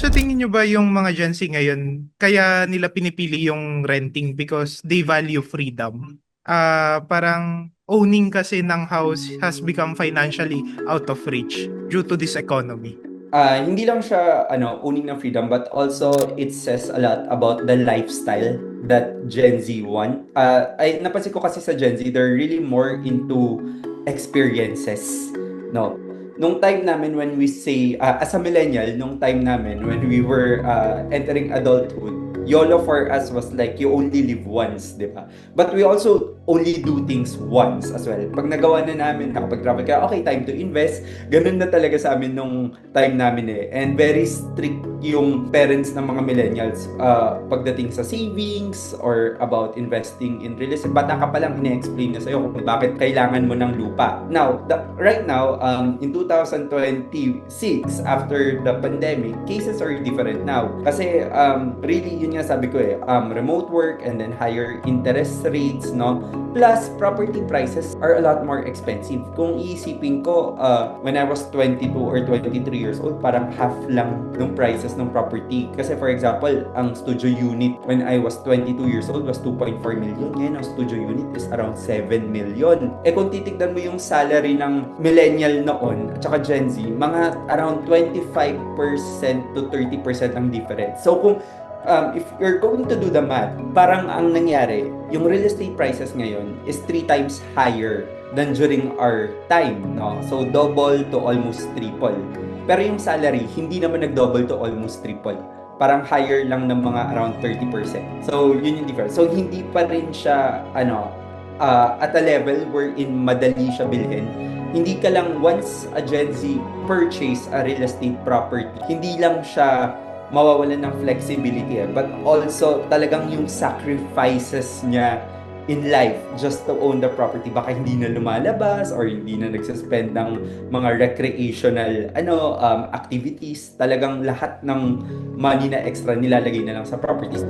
sa tingin nyo ba yung mga Gen Z ngayon, kaya nila pinipili yung renting because they value freedom? Parang owning kasi ng house has become financially out of reach due to this economy. Hindi lang siya owning ng freedom, but also it says a lot about the lifestyle that Gen Z want. Ay napansin ko kasi sa Gen Z, they're really more into experiences, no? Nung time namin when we say as a millennial, nung time namin when we were entering adulthood, YOLO for us was like you only live once, di ba? But we also only do things once as well. Pag nagawa na namin, nakapag-travel ka, okay, time to invest. Ganun na talaga sa amin nung time namin eh. And very strict yung parents ng mga millennials pagdating sa savings or about investing in real estate. Bata ka pa lang, ine-explain na sa'yo kung bakit kailangan mo ng lupa. Now, right now, in 2026, after the pandemic, cases are different now. Kasi really, yun nga sabi ko eh, remote work and then higher interest rates, no? Plus, property prices are a lot more expensive. Kung iisipin ko, when I was 22 or 23 years old, parang half lang ng prices ng property. Kasi for example, ang studio unit when I was 22 years old was 2.4 million. Ngayon, ang studio unit is around 7 million. Eh kung titignan mo yung salary ng millennial noon at saka Gen Z, mga around 25% to 30% ang difference. So kung if you're going to do the math, parang ang nangyari, yung real estate prices ngayon is 3 times higher than during our time, no? So, double to almost triple. Pero yung salary, hindi naman nag-double to almost triple. Parang higher lang ng mga around 30%. So, yun yung difference. So, hindi pa rin siya, at a level wherein madali siya bilhin. Hindi ka lang, once a Gen Z purchase a real estate property, hindi lang siya mawawalan ng flexibility but also talagang yung sacrifices niya in life just to own the property. Baka hindi na lumalabas or hindi na nagsuspend ng mga recreational activities. Talagang lahat ng money na extra nilalagay na lang sa properties.